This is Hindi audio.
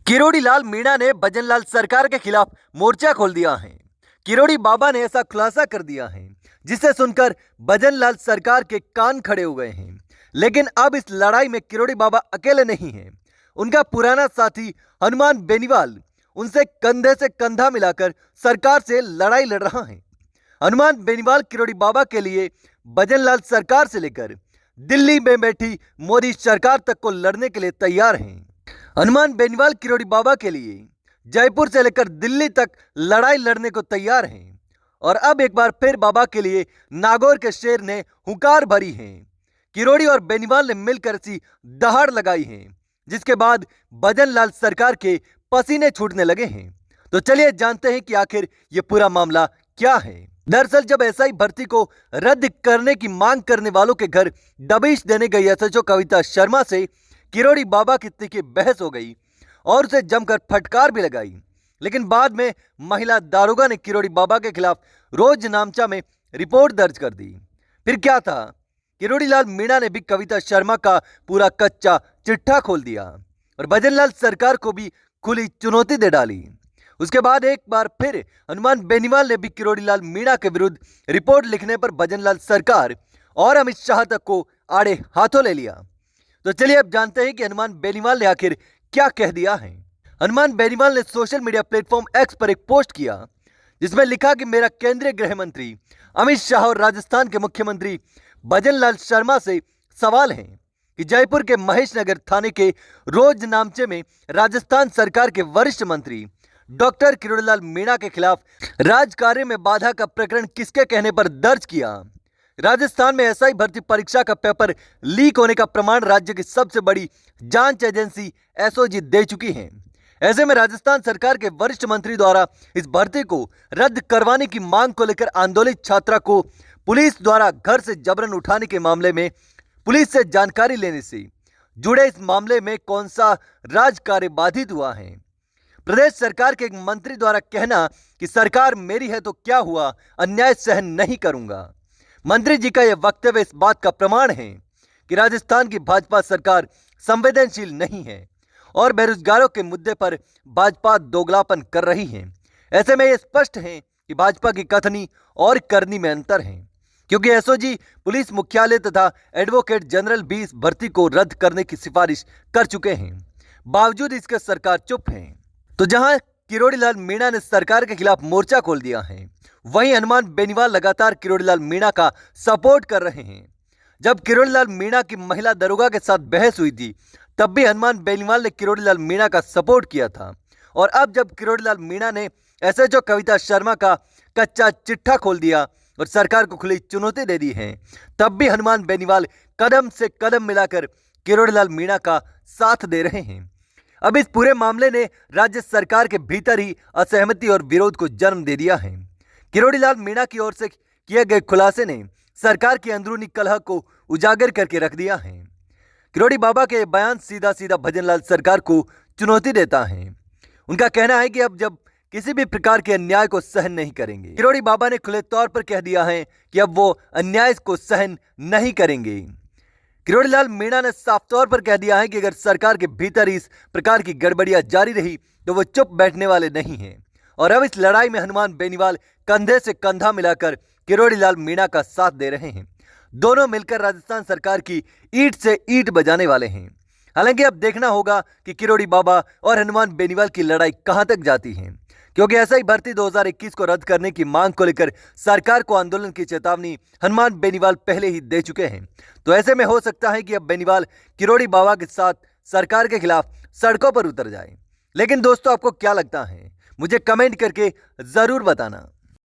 किरोड़ी लाल मीणा ने भजनलाल सरकार के खिलाफ मोर्चा खोल दिया है। किरोड़ी बाबा ने ऐसा खुलासा कर दिया है जिसे सुनकर भजनलाल सरकार के कान खड़े हो गए हैं। लेकिन अब इस लड़ाई में किरोड़ी बाबा अकेले नहीं हैं। उनका पुराना साथी हनुमान बेनीवाल उनसे कंधे से कंधा मिलाकर सरकार से लड़ाई लड़ रहा है। हनुमान बेनीवाल किरोड़ी बाबा के लिए भजनलाल सरकार से लेकर दिल्ली में बैठी मोदी सरकार तक को लड़ने के लिए तैयार हैं। हनुमान बेनीवाल किरोड़ी बाबा के लिए जयपुर से लेकर दिल्ली तक लड़ाई लड़ने को तैयार हैं। और अब एक बार फिर बाबा के लिए नागौर के शेर ने हुंकार भरी है। किरोड़ी और बेनीवाल ने मिलकर ऐसी दहाड़ लगाई है जिसके बाद भजनलाल सरकार के पसीने छूटने लगे हैं। तो चलिए जानते हैं कि आखिर ये पूरा मामला क्या है। दरअसल जब एसआई भर्ती को रद्द करने की मांग करने वालों के घर दबिश देने गई एसएचओ कविता शर्मा से किरोड़ी बाबा की तीखी बहस हो गई और उसे जमकर फटकार भी लगाई। लेकिन बाद में महिला दारोगा ने किरोड़ी बाबा के खिलाफ रोज नामचा में रिपोर्ट दर्ज कर दी। फिर क्या था, किरोड़ी लाल मीणा ने भी कविता शर्मा का पूरा कच्चा चिट्ठा खोल दिया और भजनलाल सरकार को भी खुली चुनौती दे डाली। उसके बाद एक बार फिर हनुमान बेनीवाल ने भी किरोड़ी लाल मीणा के विरुद्ध रिपोर्ट लिखने पर भजनलाल सरकार और अमित शाह तक को आड़े हाथों ले लिया। तो चलिए अब जानते हैं कि हनुमान बेनीवाल ने आखिर क्या कह दिया है। हनुमान बेनीवाल ने सोशल मीडिया प्लेटफॉर्म एक्स पर एक पोस्ट किया जिसमें लिखा कि मेरा केंद्रीय गृह मंत्री अमित शाह और राजस्थान के मुख्यमंत्री भजनलाल शर्मा से सवाल है कि जयपुर के महेश नगर थाने के रोज नामचे में राजस्थान सरकार के वरिष्ठ मंत्री डॉक्टर किरोड़ी लाल मीणा के खिलाफ राजकार्य में बाधा का प्रकरण किसके कहने पर दर्ज किया। राजस्थान में एसआई भर्ती परीक्षा का पेपर लीक होने का प्रमाण राज्य की सबसे बड़ी जांच एजेंसी एसओजी दे चुकी है। ऐसे में राजस्थान सरकार के वरिष्ठ मंत्री द्वारा इस भर्ती को रद्द करवाने की मांग को लेकर आंदोलित छात्रा को पुलिस द्वारा घर से जबरन उठाने के मामले में पुलिस से जानकारी लेने से जुड़े इस मामले में कौन सा राजकार्य बाधित हुआ है। प्रदेश सरकार के एक मंत्री द्वारा कहना कि सरकार मेरी है तो क्या हुआ, अन्याय सहन नहीं करूंगा। मंत्री जी का यह वक्तव्य इस बात का प्रमाण है कि राजस्थान की भाजपा सरकार संवेदनशील नहीं है और बेरोजगारों के मुद्दे पर भाजपा दोगलापन कर रही है। ऐसे में यह स्पष्ट है कि भाजपा की कथनी और करनी में अंतर है, क्योंकि एसओजी, पुलिस मुख्यालय तथा एडवोकेट जनरल भी इस भर्ती को रद्द करने की सिफारिश कर चुके हैं। बावजूद इसके सरकार चुप है। तो जहां किरोड़ी लाल मीणा ने सरकार के खिलाफ मोर्चा खोल दिया है, वहीं हनुमान बेनीवाल लगातार किरोड़ी लाल मीणा का सपोर्ट कर रहे हैं। जब किरोड़ी लाल मीणा की महिला दरोगा के साथ बहस हुई थी तब भी हनुमान बेनीवाल ने किरोड़ी लाल मीणा का सपोर्ट किया था। और अब जब किरोड़ी लाल मीणा ने एसएचओ कविता शर्मा का कच्चा चिट्ठा खोल दिया और सरकार को खुली चुनौती दे दी है, तब भी हनुमान बेनीवाल कदम से कदम मिलाकर किरोड़ी लाल मीणा का साथ दे रहे हैं। अब इस पूरे मामले ने राज्य सरकार के भीतर ही असहमति और विरोध को जन्म दे दिया है। किरोड़ी लाल मीणा की ओर से किए गए खुलासे ने सरकार की अंदरूनी कलह को उजागर करके रख दिया है। किरोड़ी बाबा के बयान सीधा सीधा भजनलाल सरकार को चुनौती देता है। उनका कहना है कि अब जब किसी भी प्रकार के अन्याय को सहन नहीं करेंगे। किरोड़ी बाबा ने खुले तौर पर कह दिया है कि अब वो अन्याय को सहन नहीं करेंगे। किरोड़ी लाल मीणा ने साफ तौर पर कह दिया है कि अगर सरकार के भीतर इस प्रकार की गड़बड़ियां जारी रही तो वो चुप बैठने वाले नहीं हैं। और अब इस लड़ाई में हनुमान बेनीवाल कंधे से कंधा मिलाकर किरोड़ी लाल मीणा का साथ दे रहे हैं। दोनों मिलकर राजस्थान सरकार की ईंट से ईंट बजाने वाले हैं। हालांकि अब देखना होगा कि किरोड़ी बाबा और हनुमान बेनीवाल की लड़ाई कहां तक जाती है, क्योंकि एसआई भर्ती 2021 को रद्द करने की मांग को लेकर सरकार को आंदोलन की चेतावनी हनुमान बेनीवाल पहले ही दे चुके हैं। तो ऐसे में हो सकता है कि अब बेनीवाल किरोड़ी बाबा के साथ सरकार के खिलाफ सड़कों पर उतर जाए। लेकिन दोस्तों, आपको क्या लगता है, मुझे कमेंट करके जरूर बताना।